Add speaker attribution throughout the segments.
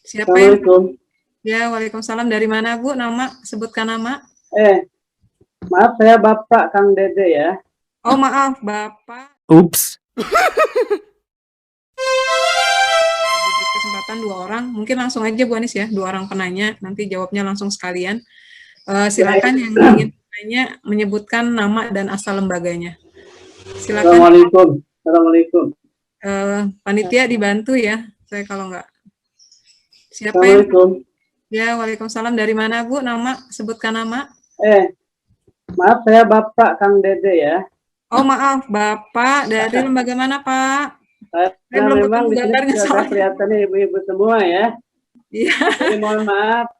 Speaker 1: Siapa yang?
Speaker 2: Assalamualaikum.
Speaker 1: Ya, waalaikumsalam. Dari mana Bu? Nama, sebutkan nama.
Speaker 2: Maaf saya Bapak Kang Dede ya.
Speaker 1: Oh maaf, Bapak.
Speaker 3: Ups.
Speaker 1: Diberi kesempatan 2 orang. Mungkin langsung aja Bu Anis ya, 2 orang penanya. Nanti jawabnya langsung sekalian. Silakan yang ingin bertanya menyebutkan nama dan asal lembaganya. Silakan.
Speaker 2: Assalamualaikum. Assalamualaikum.
Speaker 1: Panitia dibantu ya. Saya kalau nggak. Siapa yang?
Speaker 2: Assalamualaikum.
Speaker 1: Ya, waalaikumsalam. Dari mana Bu? Nama, sebutkan nama.
Speaker 2: Maaf saya Bapak Kang Dede ya.
Speaker 1: Oh maaf, Bapak dari lembaga mana Pak? Saya belum
Speaker 2: memang
Speaker 1: ketemu
Speaker 2: di sini
Speaker 1: gambarnya
Speaker 2: sudah
Speaker 1: soalnya.
Speaker 2: kelihatannya ibu-ibu semua ya.
Speaker 1: Iya.
Speaker 2: Jadi mohon maaf,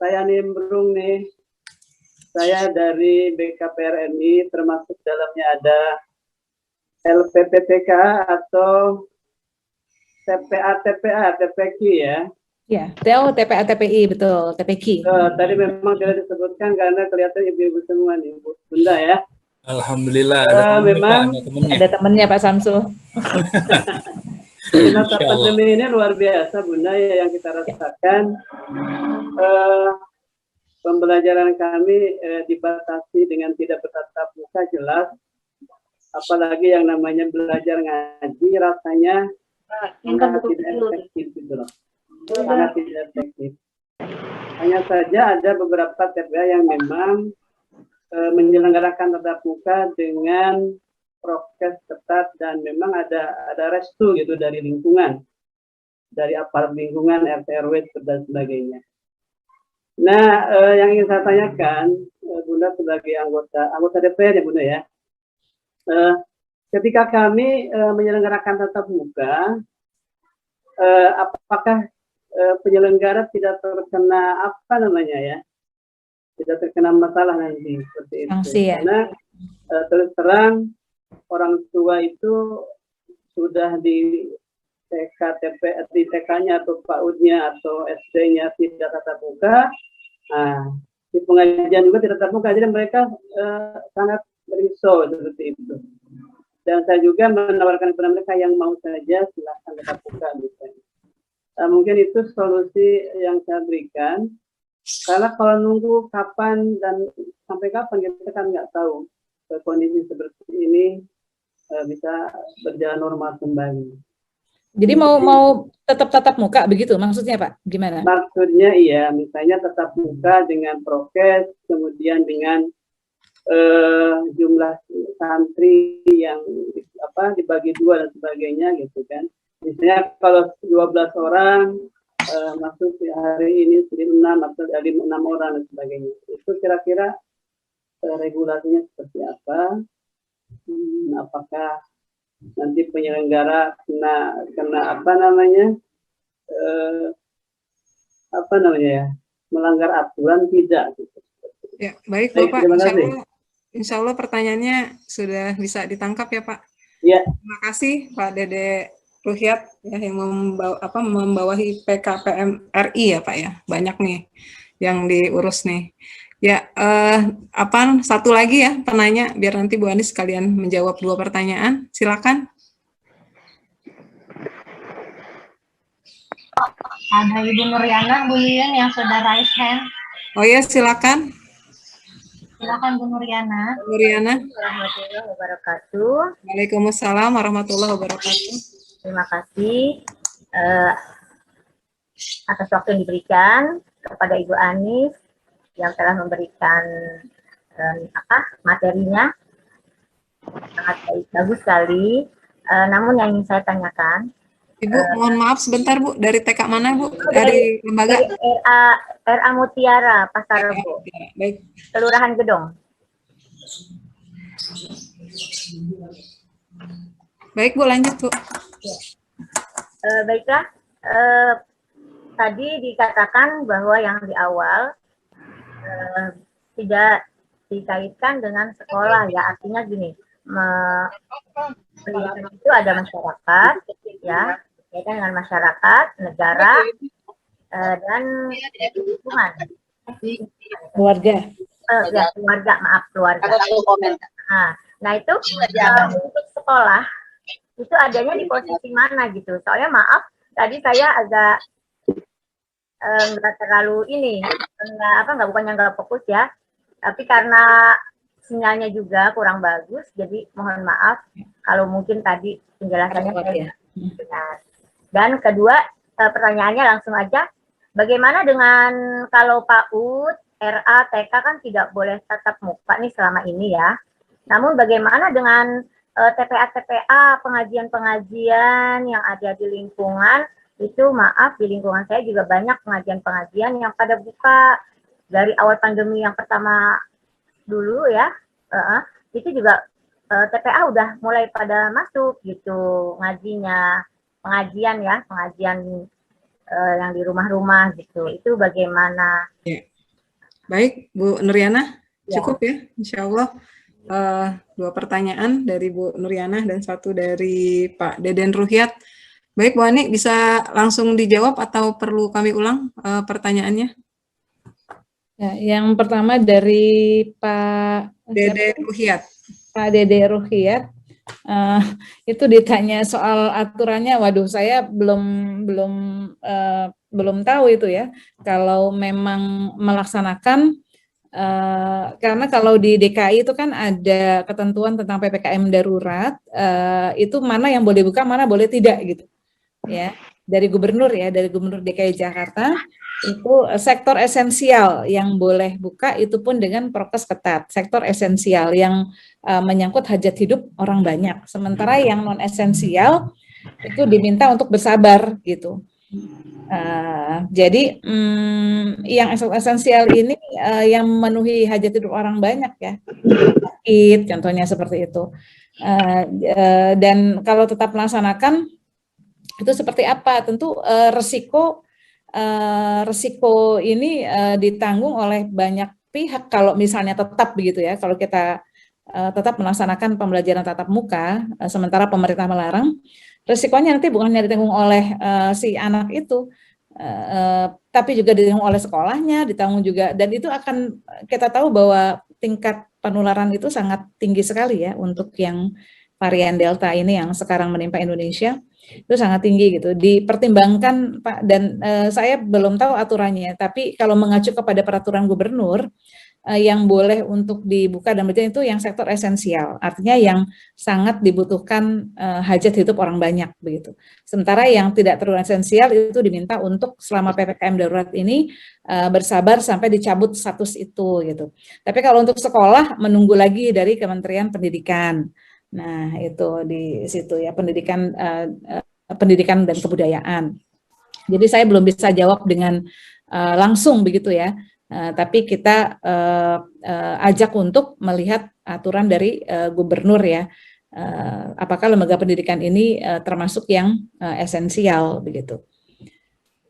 Speaker 2: saya nimbrung nih. Saya dari BKPRMI, termasuk dalamnya ada LPPTK atau TPA, TPQ ya.
Speaker 4: Ya, TPA, TPI, betul, TPQ.
Speaker 2: Tadi memang tidak disebutkan karena kelihatan ibu-ibu semua nih, Bunda ya.
Speaker 3: Alhamdulillah.
Speaker 4: Ada temennya Pak Samsul.
Speaker 2: Masa pandemi ini luar biasa Bunda ya, yang kita rasakan. Pembelajaran kami dibatasi dengan tidak bertatap muka jelas. Apalagi yang namanya belajar ngaji rasanya sangat tidak efektif gitu loh. Sangat tidak efektif. Hanya saja ada beberapa TPA yang memang menyelenggarakan tatap muka dengan prokes ketat dan memang ada restu gitu dari lingkungan, dari aparat lingkungan, RT RW dan sebagainya. Nah, yang ingin saya tanyakan, Bunda sebagai anggota DPR ya Bunda ya, ketika kami menyelenggarakan tatap muka, apakah penyelenggara tidak terkena apa namanya ya, tidak terkena masalah nanti seperti itu?
Speaker 4: Ya.
Speaker 2: Karena terus terang orang tua itu sudah di TK-nya atau PAUD-nya atau SD-nya tidak tatap muka, di pengajian juga tidak tatap muka, jadi mereka sangat risau seperti itu. Dan saya juga menawarkan kepada mereka yang mau saja silahkan tatap muka misalnya. Mungkin itu solusi yang saya berikan, karena kalau nunggu kapan dan sampai kapan kita kan nggak tahu kondisi seperti ini bisa berjalan normal kembali.
Speaker 4: Jadi mau tetap tatap muka begitu maksudnya Pak? Gimana?
Speaker 2: Maksudnya iya, misalnya tatap muka dengan prokes, kemudian dengan jumlah santri yang dibagi 2 dan sebagainya gitu kan. Misalnya kalau 12 orang masuk hari ini 6 atau 6 orang dan sebagainya. Itu kira-kira regulasinya seperti apa? Apakah nanti penyelenggara kena melanggar aturan tidak gitu.
Speaker 1: Ya, baik Bapak. Insya Allah pertanyaannya sudah bisa ditangkap ya Pak.
Speaker 2: Ya.
Speaker 1: Terima kasih Pak Dede Ruhyat ya, yang membawahi PKPM RI ya Pak ya. Banyak nih yang diurus nih. Ya, satu lagi ya penanya biar nanti Bu Anis sekalian menjawab 2 pertanyaan. Silakan.
Speaker 5: Ada Ibu Nuriana, Bu Lilian yang sudah raise hand.
Speaker 1: Oh ya, silakan.
Speaker 5: Silakan Bu Nuriana.
Speaker 1: Bu Nuriana.
Speaker 5: Warahmatullahi wabarakatuh.
Speaker 1: Waalaikumsalam warahmatullahi wabarakatuh.
Speaker 5: Terima kasih atas waktu yang diberikan kepada Ibu Anis yang telah memberikan materinya. Sangat bagus sekali. Namun yang ingin saya tanyakan,
Speaker 1: Ibu, mohon maaf sebentar Bu, dari TK mana Bu? Dari lembaga?
Speaker 5: Dari RA Mutiara, Pasar Rebo.
Speaker 1: Baik.
Speaker 5: Kelurahan Gedong.
Speaker 1: Baik Bu, lanjut Bu.
Speaker 5: Baiklah, tadi dikatakan bahwa yang di awal tidak dikaitkan dengan sekolah ya, artinya gini, pendidikan itu ada masyarakat ya, kaitan dengan masyarakat, negara, dan lingkungan.
Speaker 4: Keluarga.
Speaker 5: Ya, keluarga. Nah itu untuk sekolah itu adanya di posisi mana gitu? Soalnya maaf, tadi saya agak nggak terlalu ini, bukannya nggak fokus ya, tapi karena sinyalnya juga kurang bagus, jadi mohon maaf kalau mungkin tadi penjelasannya saya dengar. Dan kedua, pertanyaannya langsung aja, bagaimana dengan kalau PAUD, RA, TK kan tidak boleh tatap muka nih selama ini ya. Namun bagaimana dengan TPA-TPA, pengajian-pengajian yang ada di lingkungan, itu maaf di lingkungan saya juga banyak pengajian-pengajian yang pada buka dari awal pandemi yang pertama dulu ya, itu juga TPA udah mulai pada masuk gitu ngajinya, pengajian yang di rumah-rumah gitu. Itu bagaimana?
Speaker 1: Ya. Baik, Bu Nuriana, cukup ya, Insya Allah. 2 pertanyaan dari Bu Nuriana dan 1 dari Pak Deden Ruhyat. Baik, Bu Ani, bisa langsung dijawab atau perlu kami ulang pertanyaannya?
Speaker 4: Ya, yang pertama dari Pak
Speaker 1: Dede Ruhyat.
Speaker 4: Pak Dede Ruhyat, itu ditanya soal aturannya. Waduh, saya belum tahu itu ya. Kalau memang melaksanakan, karena kalau di DKI itu kan ada ketentuan tentang PPKM darurat, itu mana yang boleh buka, mana boleh tidak gitu. Ya, dari Gubernur DKI Jakarta itu sektor esensial yang boleh buka, itu pun dengan prokes ketat. Sektor esensial yang menyangkut hajat hidup orang banyak. Sementara yang non esensial itu diminta untuk bersabar gitu. Jadi yang esensial ini yang memenuhi hajat hidup orang banyak ya, sakit contohnya seperti itu. Dan kalau tetap melaksanakan itu seperti apa? Tentu resiko ini ditanggung oleh banyak pihak kalau misalnya tetap begitu ya. Kalau kita tetap melaksanakan pembelajaran tatap muka, sementara pemerintah melarang, resikonya nanti bukan hanya ditanggung oleh si anak itu, tapi juga ditanggung oleh sekolahnya, ditanggung juga, dan itu akan kita tahu bahwa tingkat penularan itu sangat tinggi sekali ya untuk yang varian Delta ini yang sekarang menimpa Indonesia. Itu sangat tinggi gitu, dipertimbangkan Pak, dan saya belum tahu aturannya, tapi kalau mengacu kepada peraturan gubernur, yang boleh untuk dibuka dan berjalan itu yang sektor esensial, artinya yang sangat dibutuhkan hajat hidup orang banyak begitu. Sementara yang tidak terlalu esensial itu diminta untuk selama PPKM darurat ini bersabar sampai dicabut status itu gitu. Tapi kalau untuk sekolah menunggu lagi dari Kementerian Pendidikan. Nah, itu di situ ya, pendidikan dan kebudayaan. Jadi saya belum bisa jawab dengan langsung begitu ya, tapi kita ajak untuk melihat aturan dari gubernur ya, apakah lembaga pendidikan ini termasuk yang esensial begitu.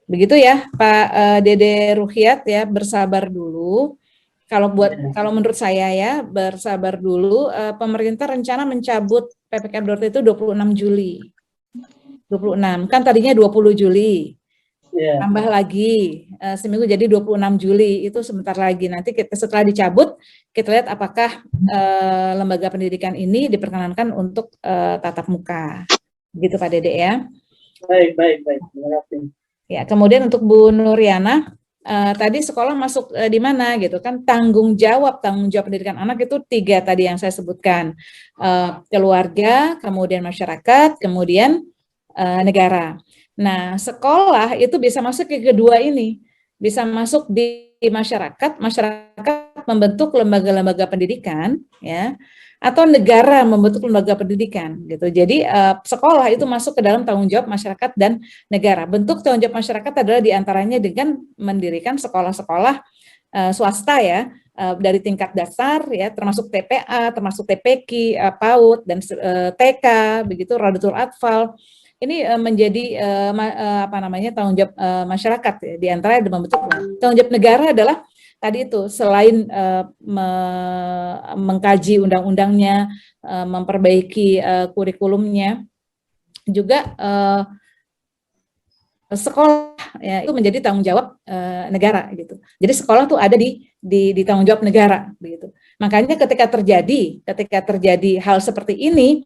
Speaker 4: Begitu ya Pak Dede Ruhyat ya, bersabar dulu. Kalau menurut saya ya, bersabar dulu. Pemerintah rencana mencabut PPKM darurat itu 26 Juli. 26, kan tadinya 20 Juli. Tambah lagi seminggu jadi 26 Juli, itu sebentar lagi. Nanti kita setelah dicabut, kita lihat apakah lembaga pendidikan ini diperkenankan untuk tatap muka. Begitu Pak Dede ya.
Speaker 2: Baik. Terima kasih.
Speaker 4: Ya, kemudian untuk Bu Nuriana, tadi sekolah masuk di mana gitu kan, tanggung jawab pendidikan anak itu 3 tadi yang saya sebutkan, keluarga, kemudian masyarakat, kemudian negara. Nah, sekolah itu bisa masuk ke kedua ini, bisa masuk di masyarakat membentuk lembaga-lembaga pendidikan ya, atau negara membentuk lembaga pendidikan gitu. Jadi sekolah itu masuk ke dalam tanggung jawab masyarakat dan negara. Bentuk tanggung jawab masyarakat adalah diantaranya dengan mendirikan sekolah-sekolah swasta ya, dari tingkat dasar ya, termasuk TPA, termasuk TPQ, PAUD dan TK begitu, Raudatul Atfal. Ini menjadi tanggung jawab masyarakat ya, diantaranya membentuk. Tanggung jawab negara adalah tadi itu, selain mengkaji undang-undangnya, memperbaiki kurikulumnya, juga sekolah ya, itu menjadi tanggung jawab negara gitu. Jadi sekolah tuh ada di tanggung jawab negara begitu. Makanya ketika terjadi hal seperti ini,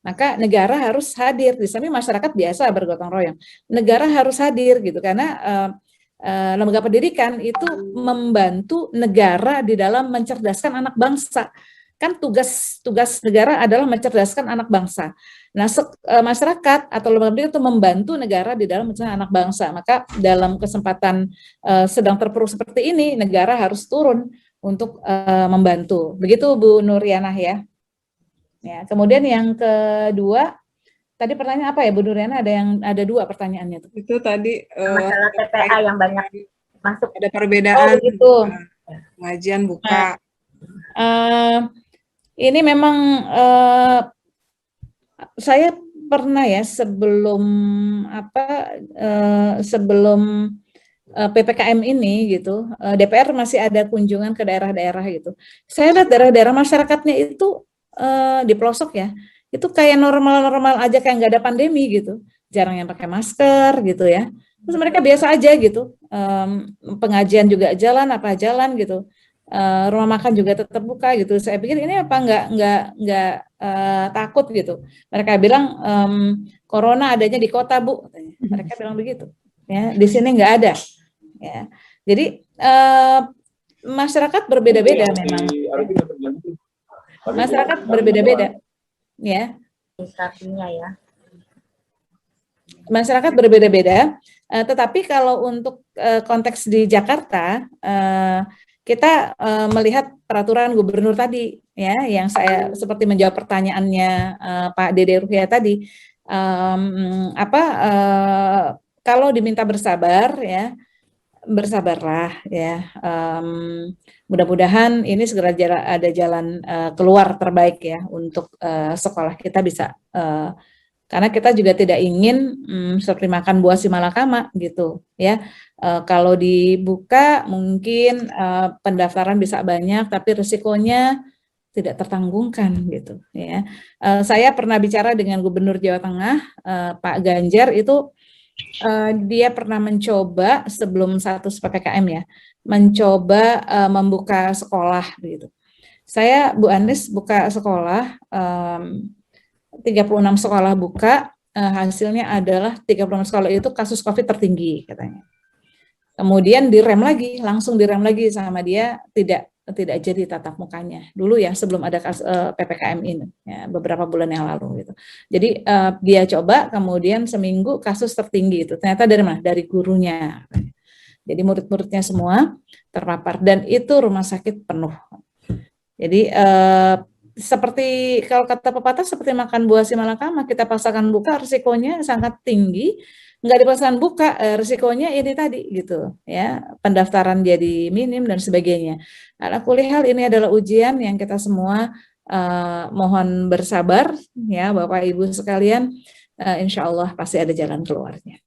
Speaker 4: maka negara harus hadir. Di samping masyarakat biasa bergotong royong, negara harus hadir gitu, karena lembaga pendidikan itu membantu negara di dalam mencerdaskan anak bangsa. Kan tugas negara adalah mencerdaskan anak bangsa. Nah, masyarakat atau lembaga pendidikan itu membantu negara di dalam mencerdaskan anak bangsa. Maka dalam kesempatan sedang terpuruk seperti ini, negara harus turun untuk membantu. Begitu Bu Nurianah ya. Ya, kemudian yang kedua, tadi pertanyaan apa ya Bu Nurianah? Ada dua pertanyaannya tuh.
Speaker 1: Itu tadi
Speaker 5: masalah TPA yang banyak masuk.
Speaker 1: ada perbedaan
Speaker 4: begitu.
Speaker 1: pengajian buka.
Speaker 4: Ini memang saya pernah ya sebelum PPKM ini gitu, DPR masih ada kunjungan ke daerah-daerah gitu. Saya lihat daerah-daerah masyarakatnya itu di pelosok ya, itu kayak normal-normal aja, kayak nggak ada pandemi gitu, jarang yang pakai masker gitu ya. Terus mereka biasa aja gitu, pengajian juga jalan gitu, rumah makan juga tetap buka gitu. Saya pikir ini apa nggak takut gitu. Mereka bilang corona adanya di kota Bu, mereka bilang begitu. Ya, di sini nggak ada. Ya, jadi masyarakat berbeda-beda memang. Masyarakat berbeda-beda, ya.
Speaker 5: Ya.
Speaker 4: Masyarakat berbeda-beda, tetapi kalau untuk konteks di Jakarta, kita melihat peraturan gubernur tadi, ya, yang saya seperti menjawab pertanyaannya Pak Dede Ruhyat tadi, kalau diminta bersabar, ya. Bersabarlah ya, mudah-mudahan ini segera ada jalan keluar terbaik ya untuk sekolah kita bisa, karena kita juga tidak ingin seperti makan buah si malakama gitu ya. Kalau dibuka mungkin pendaftaran bisa banyak tapi risikonya tidak tertanggungkan gitu ya. Saya pernah bicara dengan Gubernur Jawa Tengah Pak Ganjar itu. Dia pernah mencoba sebelum status PPKM ya, mencoba membuka sekolah begitu. Saya Bu Anies buka sekolah, 36 sekolah buka, hasilnya adalah 36 sekolah itu kasus COVID tertinggi katanya. Kemudian direm lagi, langsung direm lagi sama dia, tidak jadi tatap mukanya dulu ya sebelum ada PPKM ini ya, beberapa bulan yang lalu gitu. Jadi dia coba, kemudian seminggu kasus tertinggi itu ternyata dari mana? Dari gurunya. Jadi murid-muridnya semua terpapar dan itu rumah sakit penuh. Jadi seperti kalau kata pepatah seperti makan buah si malakama, kita paksakan buka risikonya sangat tinggi. Nggak dipaksakan buka, risikonya ini tadi gitu ya, pendaftaran jadi minim dan sebagainya. Ala kulli hal ini adalah ujian yang kita semua mohon bersabar ya Bapak Ibu sekalian, insya Allah pasti ada jalan keluarnya.